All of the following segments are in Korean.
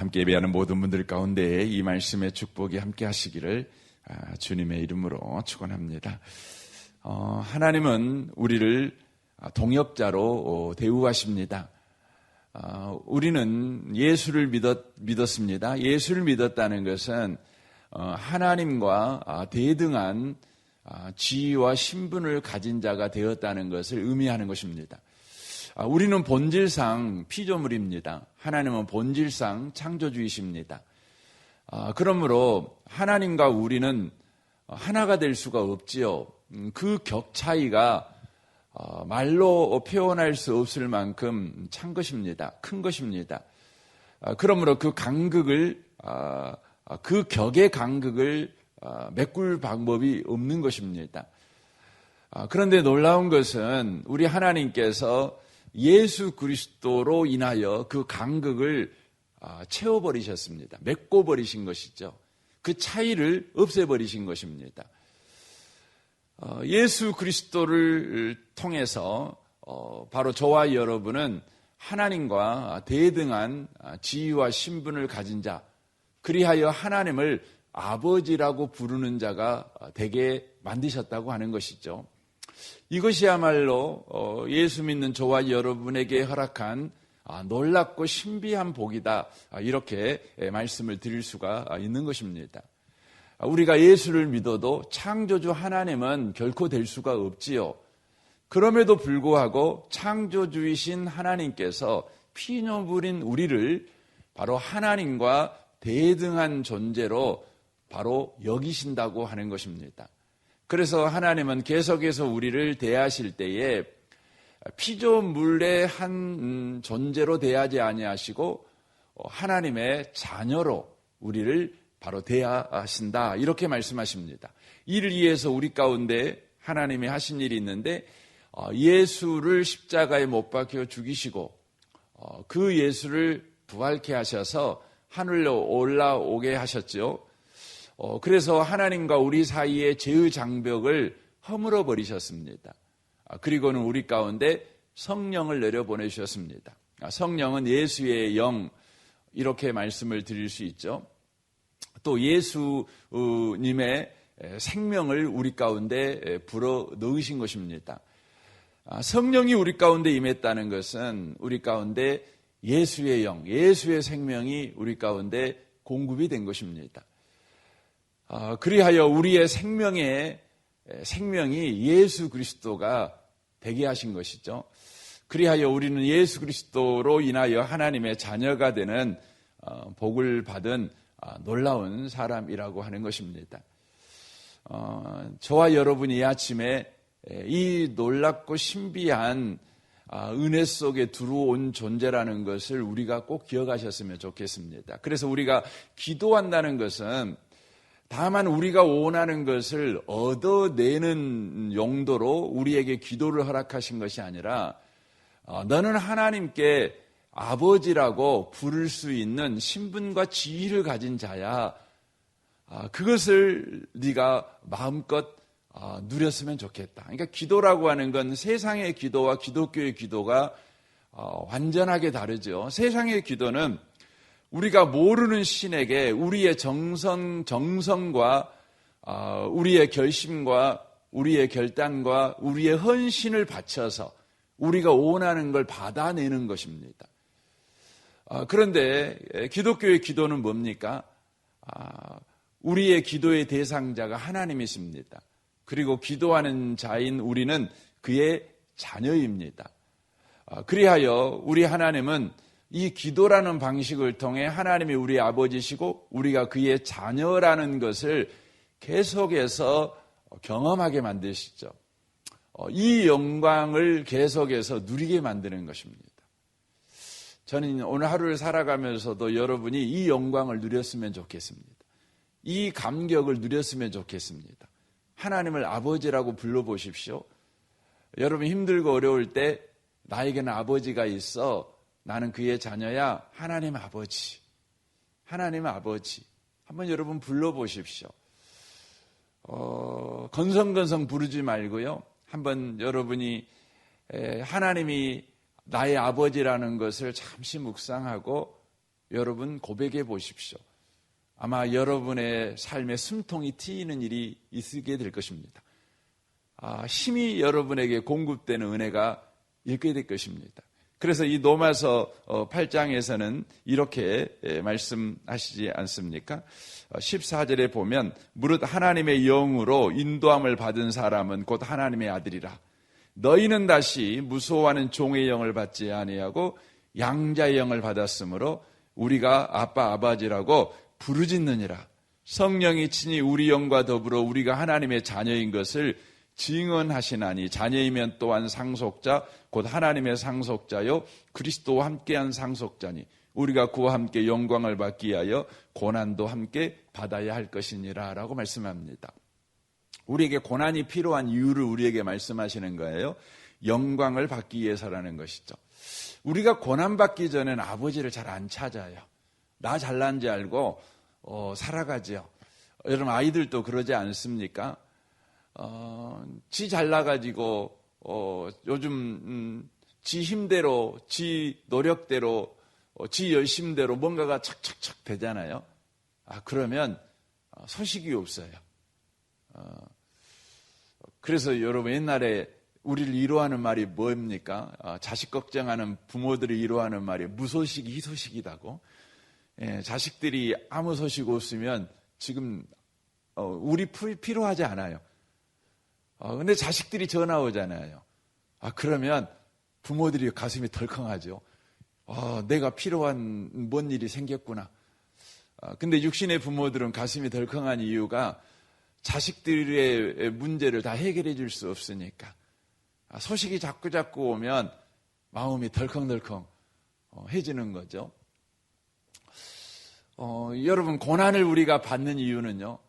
함께 예배하는 모든 분들 가운데 이 말씀의 축복이 함께 하시기를 주님의 이름으로 축원합니다. 하나님은 우리를 동역자로 대우하십니다. 우리는 예수를 믿었습니다. 예수를 믿었다는 것은 하나님과 대등한 지위와 신분을 가진 자가 되었다는 것을 의미하는 것입니다. 우리는 본질상 피조물입니다. 하나님은 본질상 창조주이십니다. 그러므로 하나님과 우리는 하나가 될 수가 없지요. 그 격 차이가 말로 표현할 수 없을 만큼 찬 것입니다. 큰 것입니다. 그러므로 그 간극을, 그 격의 간극을 메꿀 방법이 없는 것입니다. 그런데 놀라운 것은 우리 하나님께서 예수 그리스도로 인하여 그 간극을 채워버리셨습니다. 메꿔버리신 것이죠. 그 차이를 없애버리신 것입니다. 예수 그리스도를 통해서 바로 저와 여러분은 하나님과 대등한 지위와 신분을 가진 자, 그리하여 하나님을 아버지라고 부르는 자가 되게 만드셨다고 하는 것이죠. 이것이야말로 예수 믿는 저와 여러분에게 허락한 놀랍고 신비한 복이다, 이렇게 말씀을 드릴 수가 있는 것입니다. 우리가 예수를 믿어도 창조주 하나님은 결코 될 수가 없지요. 그럼에도 불구하고 창조주이신 하나님께서 피조물인 우리를 바로 하나님과 대등한 존재로 바로 여기신다고 하는 것입니다. 그래서 하나님은 계속해서 우리를 대하실 때에 피조물의 한 존재로 대하지 아니하시고 하나님의 자녀로 우리를 바로 대하신다, 이렇게 말씀하십니다. 이를 위해서 우리 가운데 하나님이 하신 일이 있는데 예수를 십자가에 못 박혀 죽이시고 그 예수를 부활케 하셔서 하늘로 올라오게 하셨죠. 그래서 하나님과 우리 사이의 죄의 장벽을 허물어 버리셨습니다. 그리고는 우리 가운데 성령을 내려보내주셨습니다. 성령은 예수의 영, 이렇게 말씀을 드릴 수 있죠. 또 예수님의 생명을 우리 가운데 불어 넣으신 것입니다. 성령이 우리 가운데 임했다는 것은 우리 가운데 예수의 영, 예수의 생명이 우리 가운데 공급이 된 것입니다. 그리하여 우리의 생명이 예수 그리스도가 되게 하신 것이죠. 그리하여 우리는 예수 그리스도로 인하여 하나님의 자녀가 되는 복을 받은 놀라운 사람이라고 하는 것입니다. 저와 여러분이 이 아침에 이 놀랍고 신비한 은혜 속에 들어온 존재라는 것을 우리가 꼭 기억하셨으면 좋겠습니다. 그래서 우리가 기도한다는 것은 다만 우리가 원하는 것을 얻어내는 용도로 우리에게 기도를 허락하신 것이 아니라 너는 하나님께 아버지라고 부를 수 있는 신분과 지위를 가진 자야. 그것을 네가 마음껏 누렸으면 좋겠다. 그러니까 기도라고 하는 건 세상의 기도와 기독교의 기도가 완전하게 다르죠. 세상의 기도는 우리가 모르는 신에게 우리의 정성과 우리의 결심과 우리의 결단과 우리의 헌신을 바쳐서 우리가 원하는 걸 받아내는 것입니다. 그런데 기독교의 기도는 뭡니까? 우리의 기도의 대상자가 하나님이십니다. 그리고 기도하는 자인 우리는 그의 자녀입니다. 그리하여 우리 하나님은 이 기도라는 방식을 통해 하나님이 우리 아버지시고 우리가 그의 자녀라는 것을 계속해서 경험하게 만드시죠. 이 영광을 계속해서 누리게 만드는 것입니다. 저는 오늘 하루를 살아가면서도 여러분이 이 영광을 누렸으면 좋겠습니다. 이 감격을 누렸으면 좋겠습니다. 하나님을 아버지라고 불러보십시오. 여러분 힘들고 어려울 때 나에게는 아버지가 있어. 나는 그의 자녀야. 하나님 아버지. 하나님 아버지. 한번 여러분 불러보십시오. 건성건성 부르지 말고요. 한번 여러분이 하나님이 나의 아버지라는 것을 잠시 묵상하고 여러분 고백해 보십시오. 아마 여러분의 삶에 숨통이 트이는 일이 있게 될 것입니다. 힘이 여러분에게 공급되는 은혜가 있게 될 것입니다. 그래서 이 로마서 8장에서는 이렇게 말씀하시지 않습니까? 14절에 보면 무릇 하나님의 영으로 인도함을 받은 사람은 곧 하나님의 아들이라. 너희는 다시 무소하는 종의 영을 받지 아니하고 양자의 영을 받았으므로 우리가 아빠 아버지라고 부르짖느니라. 성령이 친히 우리 영과 더불어 우리가 하나님의 자녀인 것을 증언하시나니 자녀이면 또한 상속자 곧 하나님의 상속자요 그리스도와 함께한 상속자니 우리가 그와 함께 영광을 받기 위하여 고난도 함께 받아야 할 것이니라 라고 말씀합니다. 우리에게 고난이 필요한 이유를 우리에게 말씀하시는 거예요. 영광을 받기 위해서라는 것이죠. 우리가 고난받기 전에는 아버지를 잘 안 찾아요. 나 잘난지 알고 살아가죠. 여러분 아이들도 그러지 않습니까? 지 잘나가지고 요즘 지 힘대로 지 노력대로 지 열심대로 뭔가가 착착착 되잖아요. 그러면 소식이 없어요. 그래서 여러분 옛날에 우리를 위로하는 말이 뭡니까? 자식 걱정하는 부모들이 위로하는 말이 무소식이 희소식이다고. 자식들이 아무 소식 없으면 지금 우리 필요하지 않아요. 근데 자식들이 전화 오잖아요. 그러면 부모들이 가슴이 덜컹하죠. 내가 필요한 뭔 일이 생겼구나. 근데 육신의 부모들은 가슴이 덜컹한 이유가 자식들의 문제를 다 해결해 줄 수 없으니까. 소식이 자꾸 오면 마음이 덜컹덜컹 해지는 거죠. 여러분 고난을 우리가 받는 이유는요.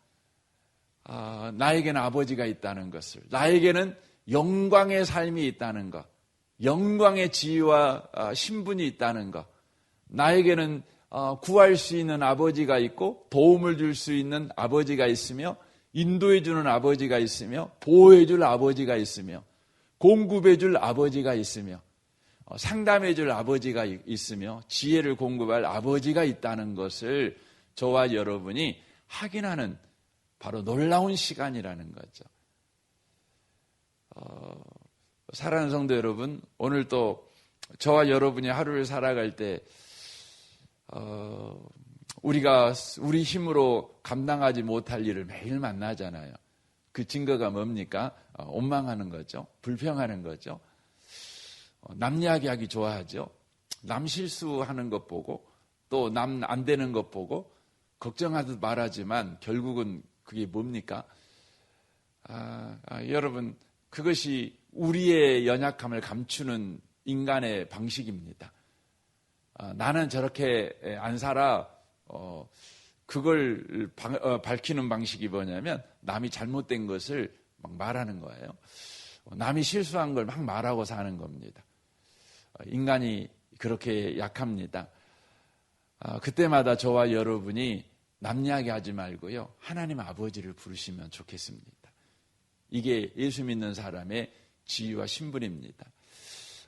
나에게는 아버지가 있다는 것을, 나에게는 영광의 삶이 있다는 것, 영광의 지위와 신분이 있다는 것, 나에게는 구할 수 있는 아버지가 있고 도움을 줄 수 있는 아버지가 있으며 인도해 주는 아버지가 있으며 보호해 줄 아버지가 있으며 공급해 줄 아버지가 있으며 상담해 줄 아버지가 있으며 지혜를 공급할 아버지가 있다는 것을 저와 여러분이 확인하는 바로 놀라운 시간이라는 거죠. 사랑하는 성도 여러분, 오늘 또 저와 여러분이 하루를 살아갈 때 우리가 우리 힘으로 감당하지 못할 일을 매일 만나잖아요. 그 증거가 뭡니까? 원망하는 거죠. 불평하는 거죠. 남 이야기하기 좋아하죠. 남 실수하는 것 보고 또 남 안 되는 것 보고 걱정하듯 말하지만 결국은 그게 뭡니까? 여러분 그것이 우리의 연약함을 감추는 인간의 방식입니다. 나는 저렇게 안 살아. 그걸 밝히는 방식이 뭐냐면 남이 잘못된 것을 막 말하는 거예요. 남이 실수한 걸 막 말하고 사는 겁니다. 인간이 그렇게 약합니다. 그때마다 저와 여러분이 남 이야기하지 말고요. 하나님 아버지를 부르시면 좋겠습니다. 이게 예수 믿는 사람의 지위와 신분입니다.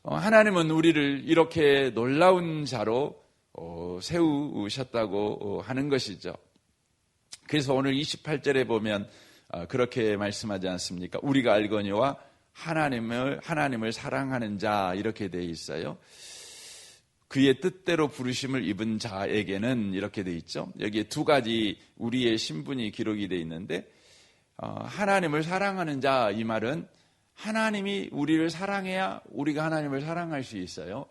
하나님은 우리를 이렇게 놀라운 자로 세우셨다고 하는 것이죠. 그래서 오늘 28절에 보면 그렇게 말씀하지 않습니까? 우리가 알거니와 하나님을 사랑하는 자 이렇게 되어 있어요. 그의 뜻대로 부르심을 입은 자에게는 이렇게 되어 있죠. 여기에 두 가지 우리의 신분이 기록이 되어 있는데 하나님을 사랑하는 자 이 말은 하나님이 우리를 사랑해야 우리가 하나님을 사랑할 수 있어요.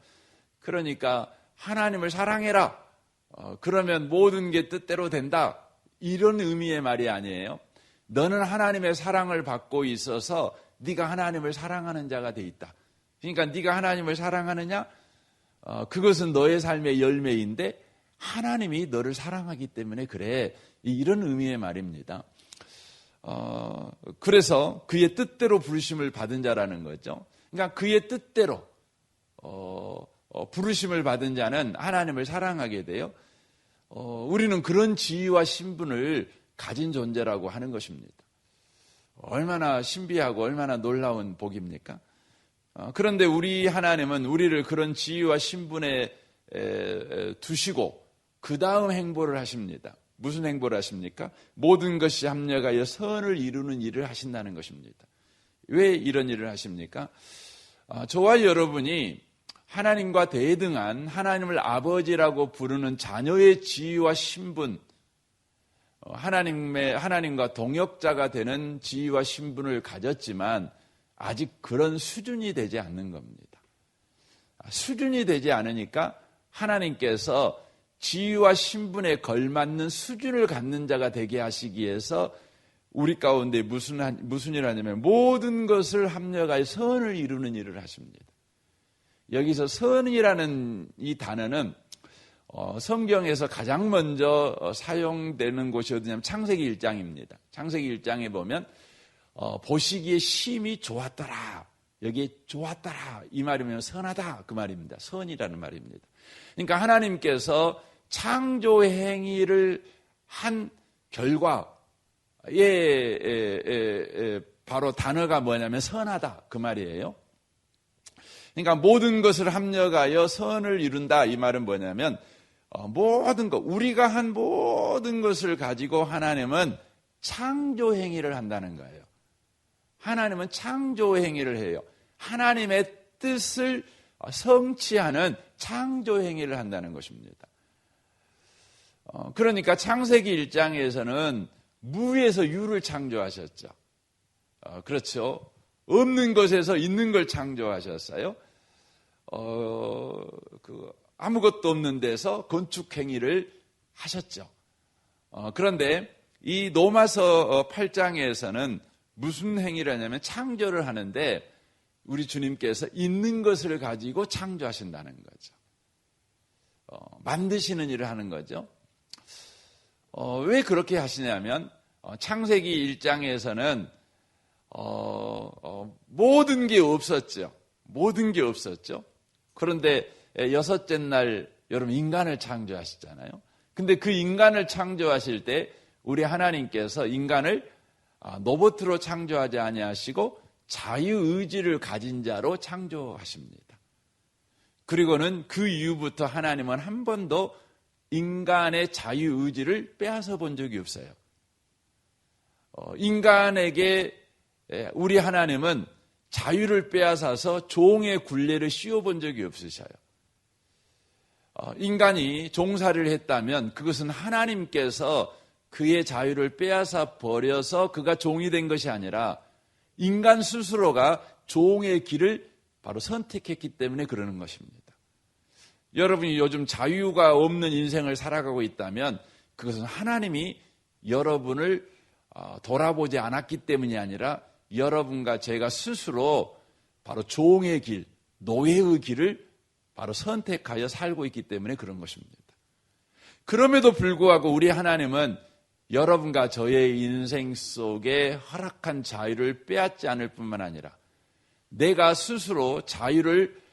그러니까 하나님을 사랑해라. 그러면 모든 게 뜻대로 된다. 이런 의미의 말이 아니에요. 너는 하나님의 사랑을 받고 있어서 네가 하나님을 사랑하는 자가 돼 있다. 그러니까 네가 하나님을 사랑하느냐? 그것은 너의 삶의 열매인데 하나님이 너를 사랑하기 때문에 그래. 이런 의미의 말입니다. 그래서 그의 뜻대로 부르심을 받은 자라는 거죠. 그러니까 그의 뜻대로 부르심을 받은 자는 하나님을 사랑하게 돼요. 우리는 그런 지위와 신분을 가진 존재라고 하는 것입니다. 얼마나 신비하고 얼마나 놀라운 복입니까? 그런데 우리 하나님은 우리를 그런 지위와 신분에 두시고 그 다음 행보를 하십니다. 무슨 행보를 하십니까? 모든 것이 합력하여 선을 이루는 일을 하신다는 것입니다. 왜 이런 일을 하십니까? 저와 여러분이 하나님과 대등한 하나님을 아버지라고 부르는 자녀의 지위와 신분, 하나님과 동역자가 되는 지위와 신분을 가졌지만 아직 그런 수준이 되지 않는 겁니다. 수준이 되지 않으니까 하나님께서 지위와 신분에 걸맞는 수준을 갖는 자가 되게 하시기 위해서 우리 가운데 무슨 일을 하냐면 모든 것을 합력하여 선을 이루는 일을 하십니다. 여기서 선이라는 이 단어는 성경에서 가장 먼저 사용되는 곳이 어디냐면 창세기 1장입니다. 창세기 1장에 보면 보시기에 심히 좋았더라. 여기에 좋았더라. 이 말이면 선하다. 그 말입니다. 선이라는 말입니다. 그러니까 하나님께서 창조 행위를 한 결과에 바로 단어가 뭐냐면 선하다. 그 말이에요. 그러니까 모든 것을 합력하여 선을 이룬다. 이 말은 뭐냐면 모든 것, 우리가 한 모든 것을 가지고 하나님은 창조 행위를 한다는 거예요. 하나님은 창조 행위를 해요. 하나님의 뜻을 성취하는 창조 행위를 한다는 것입니다. 그러니까 창세기 1장에서는 무에서 유를 창조하셨죠. 그렇죠. 없는 것에서 있는 걸 창조하셨어요. 아무것도 없는 데서 건축 행위를 하셨죠. 그런데 이 로마서 8장에서는 무슨 행위를 하냐면 창조를 하는데 우리 주님께서 있는 것을 가지고 창조하신다는 거죠. 만드시는 일을 하는 거죠. 왜 그렇게 하시냐면 창세기 1장에서는 모든 게 없었죠. 모든 게 없었죠. 그런데 여섯째 날 여러분 인간을 창조하시잖아요. 근데 그 인간을 창조하실 때 우리 하나님께서 인간을 로봇으로 창조하지 아니하시고 자유의지를 가진 자로 창조하십니다. 그리고는 그 이후부터 하나님은 한 번도 인간의 자유의지를 빼앗아 본 적이 없어요. 인간에게 우리 하나님은 자유를 빼앗아서 종의 굴레를 씌워본 적이 없으셔요. 인간이 종살이를 했다면 그것은 하나님께서 그의 자유를 빼앗아 버려서 그가 종이 된 것이 아니라 인간 스스로가 종의 길을 바로 선택했기 때문에 그러는 것입니다. 여러분이 요즘 자유가 없는 인생을 살아가고 있다면 그것은 하나님이 여러분을 돌아보지 않았기 때문이 아니라 여러분과 제가 스스로 바로 종의 길, 노예의 길을 바로 선택하여 살고 있기 때문에 그런 것입니다. 그럼에도 불구하고 우리 하나님은 여러분과 저의 인생 속에 허락한 자유를 빼앗지 않을 뿐만 아니라 내가 스스로 자유를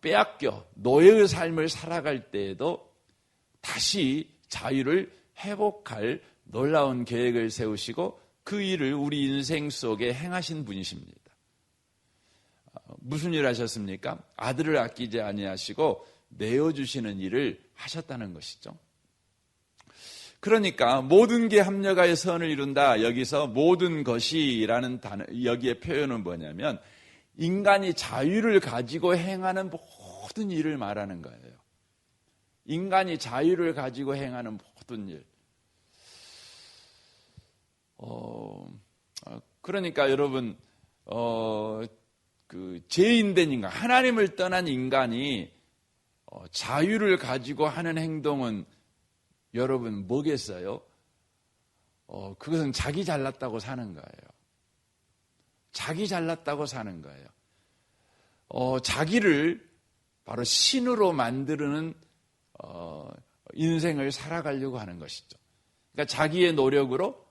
빼앗겨 노예의 삶을 살아갈 때에도 다시 자유를 회복할 놀라운 계획을 세우시고 그 일을 우리 인생 속에 행하신 분이십니다. 무슨 일을 하셨습니까? 아들을 아끼지 아니하시고 내어주시는 일을 하셨다는 것이죠. 그러니까 모든 게 합력하여 선을 이룬다. 여기서 모든 것이라는 단어, 여기에 표현은 뭐냐면 인간이 자유를 가지고 행하는 모든 일을 말하는 거예요. 인간이 자유를 가지고 행하는 모든 일. 그러니까 여러분, 죄인된 인간, 하나님을 떠난 인간이 자유를 가지고 하는 행동은 여러분 뭐겠어요? 그것은 자기 잘났다고 사는 거예요. 자기 잘났다고 사는 거예요. 자기를 바로 신으로 만드는 인생을 살아가려고 하는 것이죠. 그러니까 자기의 노력으로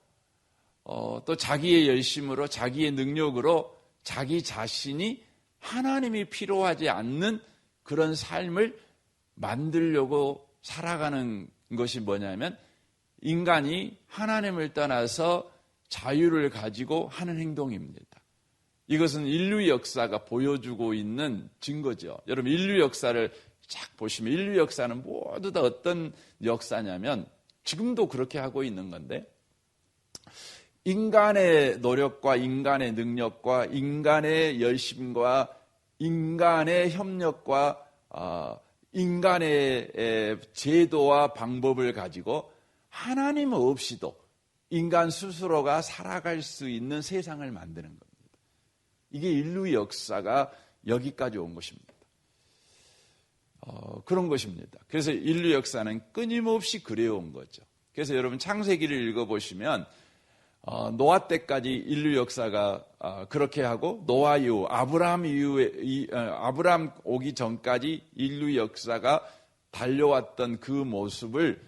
또 자기의 열심으로 자기의 능력으로 자기 자신이 하나님이 필요하지 않는 그런 삶을 만들려고 살아가는 것이 뭐냐면 인간이 하나님을 떠나서 자유를 가지고 하는 행동입니다. 이것은 인류 역사가 보여주고 있는 증거죠. 여러분 인류 역사를 쫙 보시면 인류 역사는 모두 다 어떤 역사냐면 지금도 그렇게 하고 있는 건데 인간의 노력과 인간의 능력과 인간의 열심과 인간의 협력과 인간의 제도와 방법을 가지고 하나님 없이도 인간 스스로가 살아갈 수 있는 세상을 만드는 겁니다. 이게 인류 역사가 여기까지 온 것입니다. 그런 것입니다. 그래서 인류 역사는 끊임없이 그래온 거죠. 그래서 여러분 창세기를 읽어보시면 노아 때까지 인류 역사가 그렇게 하고 노아 이후 아브라함 이후에 아브라함 오기 전까지 인류 역사가 달려왔던 그 모습을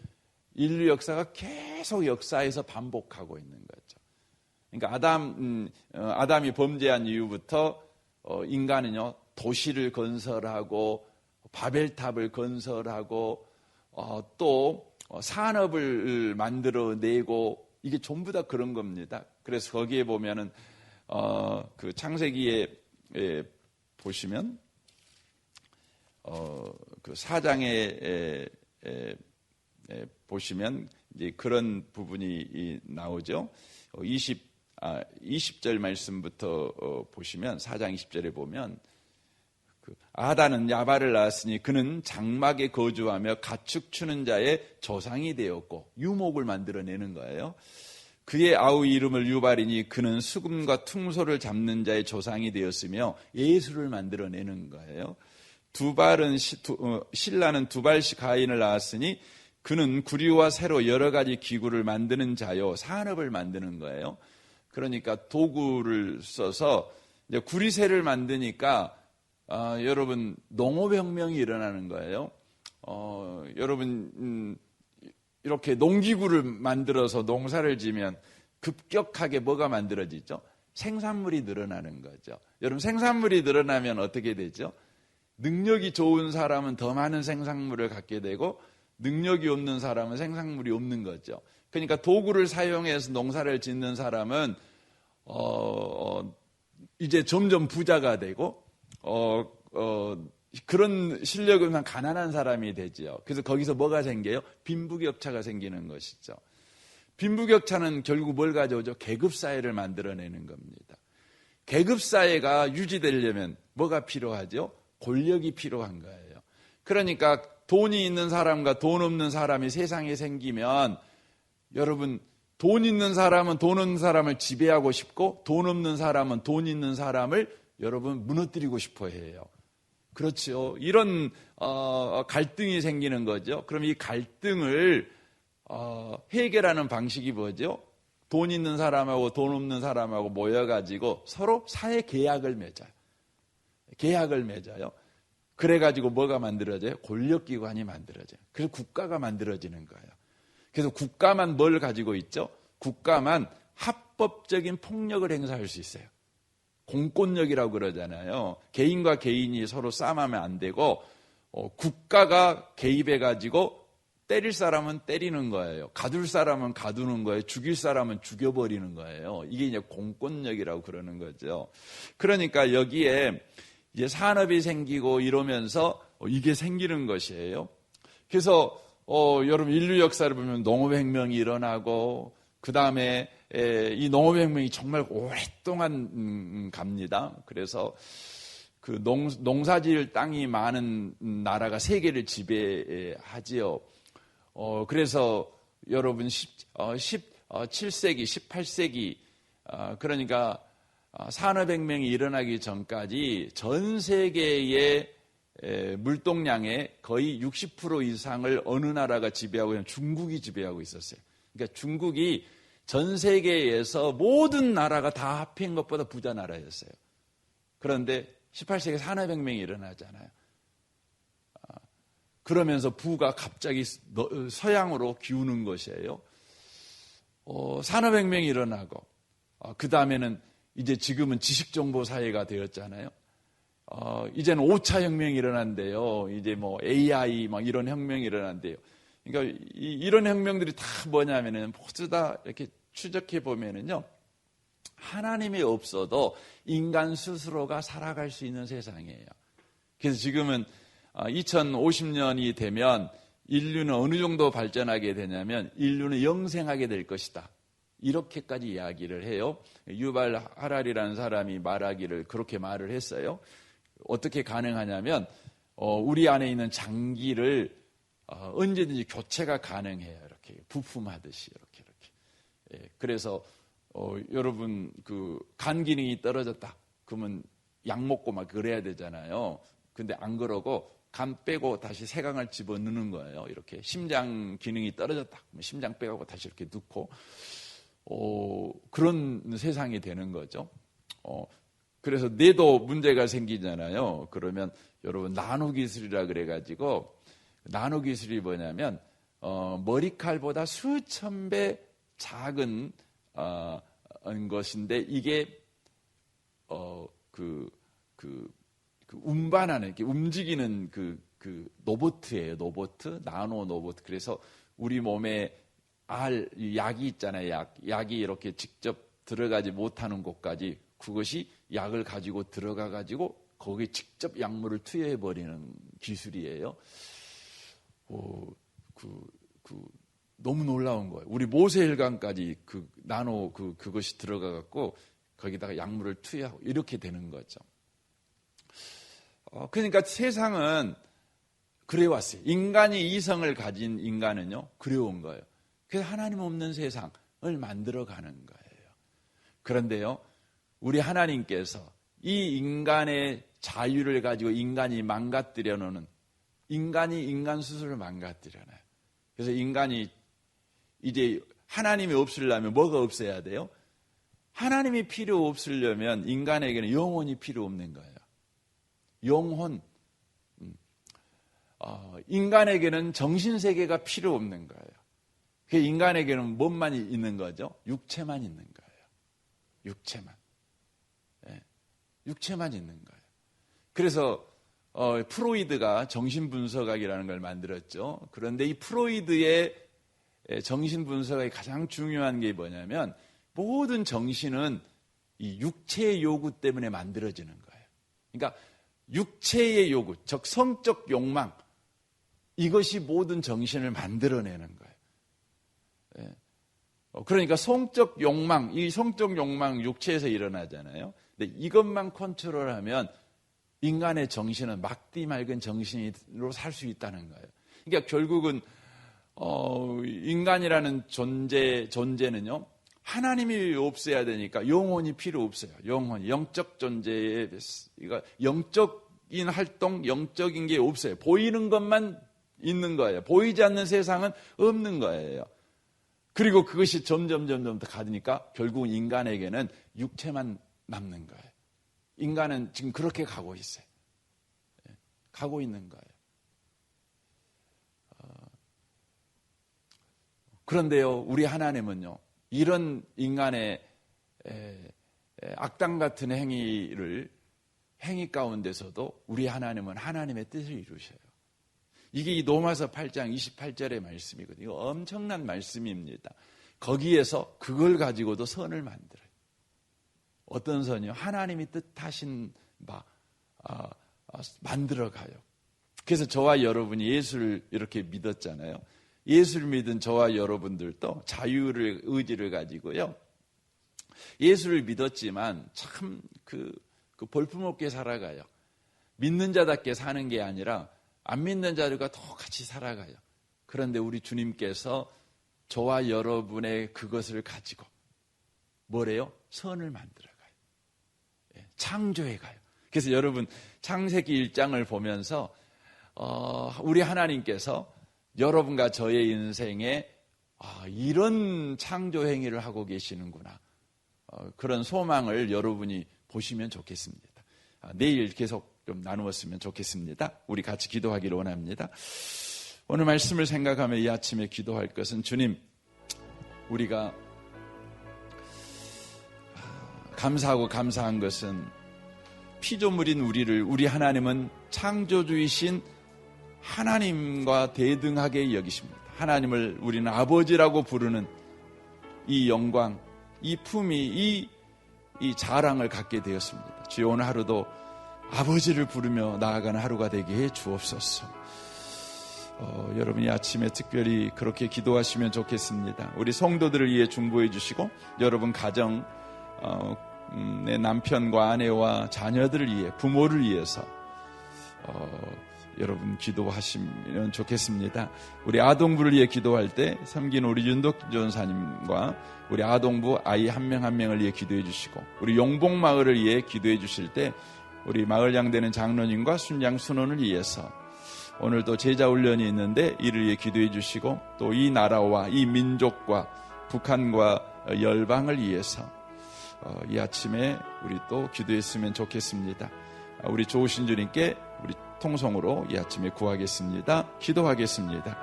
인류 역사가 계속 역사에서 반복하고 있는 거죠. 그러니까 아담이 범죄한 이후부터 인간은요 도시를 건설하고 바벨탑을 건설하고 또 산업을 만들어내고 이게 전부 다 그런 겁니다. 그래서 거기에 보면은 그 창세기에 보시면 그 4장에 보시면 이제 그런 부분이 나오죠. 20절 말씀부터 보시면 4장 20절에 보면 아다는 야발을 낳았으니 그는 장막에 거주하며 가축 추는 자의 조상이 되었고 유목을 만들어내는 거예요. 그의 아우 이름을 유발이니 그는 수금과 퉁소를 잡는 자의 조상이 되었으며 예수를 만들어내는 거예요. 신라는 두발씩 가인을 낳았으니 그는 구리와 새로 여러 가지 기구를 만드는 자요 산업을 만드는 거예요. 그러니까 도구를 써서 이제 구리새를 만드니까 여러분 농업혁명이 일어나는 거예요. 여러분 이렇게 농기구를 만들어서 농사를 지면 급격하게 뭐가 만들어지죠? 생산물이 늘어나는 거죠. 여러분 생산물이 늘어나면 어떻게 되죠? 능력이 좋은 사람은 더 많은 생산물을 갖게 되고 능력이 없는 사람은 생산물이 없는 거죠. 그러니까 도구를 사용해서 농사를 짓는 사람은 이제 점점 부자가 되고 그런 실력은 가난한 사람이 되죠. 그래서 거기서 뭐가 생겨요? 빈부격차가 생기는 것이죠. 빈부격차는 결국 뭘 가져오죠? 계급사회를 만들어내는 겁니다. 계급사회가 유지되려면 뭐가 필요하죠? 권력이 필요한 거예요. 그러니까 돈이 있는 사람과 돈 없는 사람이 세상에 생기면 여러분 돈 있는 사람은 돈 없는 사람을 지배하고 싶고 돈 없는 사람은 돈 있는 사람을 여러분 무너뜨리고 싶어 해요. 그렇죠. 이런 갈등이 생기는 거죠. 그럼 이 갈등을 해결하는 방식이 뭐죠? 돈 있는 사람하고 돈 없는 사람하고 모여가지고 서로 사회 계약을 맺어요. 계약을 맺어요. 그래가지고 뭐가 만들어져요? 권력기관이 만들어져요. 그래서 국가가 만들어지는 거예요. 그래서 국가만 뭘 가지고 있죠? 국가만 합법적인 폭력을 행사할 수 있어요. 공권력이라고 그러잖아요. 개인과 개인이 서로 싸움하면 안 되고 국가가 개입해가지고 때릴 사람은 때리는 거예요. 가둘 사람은 가두는 거예요. 죽일 사람은 죽여버리는 거예요. 이게 이제 공권력이라고 그러는 거죠. 그러니까 여기에 이제 산업이 생기고 이러면서 이게 생기는 것이에요. 그래서 여러분 인류 역사를 보면 농업혁명이 일어나고 그 다음에 이 농업혁명이 정말 오랫동안 갑니다. 그래서 그 농사지을 땅이 많은 나라가 세계를 지배하지요. 그래서 여러분 17세기, 18세기 그러니까 산업혁명이 일어나기 전까지 전 세계의 물동량의 거의 60% 이상을 어느 나라가 지배하고 있냐면 중국이 지배하고 있었어요. 그러니까 중국이 전 세계에서 모든 나라가 다 합한 것보다 부자 나라였어요. 그런데 18세기 산업혁명이 일어나잖아요. 그러면서 부가 갑자기 서양으로 기우는 것이에요. 산업혁명이 일어나고 그 다음에는 이제 지금은 지식정보 사회가 되었잖아요. 이제는 5차 혁명이 일어난대요. 이제 뭐 AI 막 이런 혁명이 일어난대요. 그러니까 이런 혁명들이 다 뭐냐면은 모두 다 이렇게 추적해 보면은요. 하나님이 없어도 인간 스스로가 살아갈 수 있는 세상이에요. 그래서 지금은 2050년이 되면 인류는 어느 정도 발전하게 되냐면 인류는 영생하게 될 것이다. 이렇게까지 이야기를 해요. 유발 하랄이라는 사람이 말하기를 그렇게 말을 했어요. 어떻게 가능하냐면 우리 안에 있는 장기를 언제든지 교체가 가능해요. 이렇게 부품하듯이 이렇게. 그래서 여러분 그 간 기능이 떨어졌다. 그러면 약 먹고 막 그래야 되잖아요. 근데 안 그러고 간 빼고 다시 세강을 집어넣는 거예요. 이렇게 심장 기능이 떨어졌다. 그러면 심장 빼고 다시 이렇게 넣고 그런 세상이 되는 거죠. 그래서 뇌도 문제가 생기잖아요. 그러면 여러분 나노 기술이라 그래가지고 나노 기술이 뭐냐면 머리칼보다 수천 배 작은 것인데 이게 운반하는 이렇게 움직이는 그 로봇이에요. 로봇, 나노 로봇. 그래서 우리 몸에 약이 있잖아요. 약이 이렇게 직접 들어가지 못하는 곳까지 그것이 약을 가지고 들어가 가지고 거기에 직접 약물을 투여해 버리는 기술이에요. 너무 놀라운 거예요. 우리 모세혈관까지 그 나노 그것이 들어가 갖고 거기다가 약물을 투여하고 이렇게 되는 거죠. 그러니까 세상은 그래 왔어요. 인간이 이성을 가진 인간은요, 그래온 거예요. 그래서 하나님 없는 세상을 만들어가는 거예요. 그런데요, 우리 하나님께서 이 인간의 자유를 가지고 인간이 망가뜨려 놓는 인간이 인간 스스로를 망가뜨려 놔요. 그래서 인간이 이제 하나님이 없으려면 뭐가 없어야 돼요? 하나님이 필요 없으려면 인간에게는 영혼이 필요 없는 거예요. 영혼. 인간에게는 정신세계가 필요 없는 거예요. 그 인간에게는 뭔만 있는 거죠? 육체만 있는 거예요. 육체만. 네. 육체만 있는 거예요. 그래서 프로이드가 정신분석학이라는 걸 만들었죠. 그런데 이 프로이드의 정신분석학이 가장 중요한 게 뭐냐면 모든 정신은 이 육체의 요구 때문에 만들어지는 거예요. 그러니까 육체의 요구, 즉 성적 욕망, 이것이 모든 정신을 만들어내는 거예요. 그러니까 성적 욕망, 이 성적 욕망 육체에서 일어나잖아요. 근데 이것만 컨트롤하면 인간의 정신은 막디 맑은 정신으로 살 수 있다는 거예요. 그러니까 결국은 인간이라는 존재는요, 하나님이 없어야 되니까 영혼이 필요 없어요. 영혼, 영적 존재에, 그러니까 영적인 활동, 영적인 게 없어요. 보이는 것만 있는 거예요. 보이지 않는 세상은 없는 거예요. 그리고 그것이 점점 더 가니까 결국 인간에게는 육체만 남는 거예요. 인간은 지금 그렇게 가고 있어요. 가고 있는 거예요. 그런데요, 우리 하나님은요, 이런 인간의 악당 같은 행위 가운데서도 우리 하나님은 하나님의 뜻을 이루셔요. 이게 이 로마서 8장 28절의 말씀이거든요. 이거 엄청난 말씀입니다. 거기에서 그걸 가지고도 선을 만들어요. 어떤 선이요? 하나님이 뜻하신 바 만들어가요. 그래서 저와 여러분이 예수를 이렇게 믿었잖아요. 예수를 믿은 저와 여러분들도 자유를, 의지를 가지고요, 예수를 믿었지만 참 볼품없게 살아가요. 믿는 자답게 사는 게 아니라 안 믿는 자들과 똑같이 살아가요. 그런데 우리 주님께서 저와 여러분의 그것을 가지고 뭐래요? 선을 만들어가요. 창조해가요. 그래서 여러분 창세기 1장을 보면서 우리 하나님께서 여러분과 저의 인생에 이런 창조 행위를 하고 계시는구나, 그런 소망을 여러분이 보시면 좋겠습니다. 내일 계속 좀 나누었으면 좋겠습니다. 우리 같이 기도하기를 원합니다. 오늘 말씀을 생각하며 이 아침에 기도할 것은, 주님, 우리가 감사하고 감사한 것은 피조물인 우리 하나님은 창조주이신 하나님과 대등하게 여기십니다. 하나님을 우리는 아버지라고 부르는 이 영광, 이 품위, 이 자랑을 갖게 되었습니다. 주여, 오늘 하루도 아버지를 부르며 나아가는 하루가 되게 해 주옵소서. 여러분이 아침에 특별히 그렇게 기도하시면 좋겠습니다. 우리 성도들을 위해 중보해 주시고, 여러분 가정, 내 남편과 아내와 자녀들을 위해, 부모를 위해서 여러분 기도하시면 좋겠습니다. 우리 아동부를 위해 기도할 때 섬긴 우리 윤덕 전사님과 우리 아동부 아이 한 명 한 명을 위해 기도해 주시고, 우리 용복마을을 위해 기도해 주실 때 우리 마을양 되는 장로님과 순양 순원을 위해서 오늘도 제자훈련이 있는데 이를 위해 기도해 주시고, 또 이 나라와 이 민족과 북한과 열방을 위해서 이 아침에 우리 또 기도했으면 좋겠습니다. 우리 좋으신 주님께 우리 통성으로 이 아침에 구하겠습니다. 기도하겠습니다.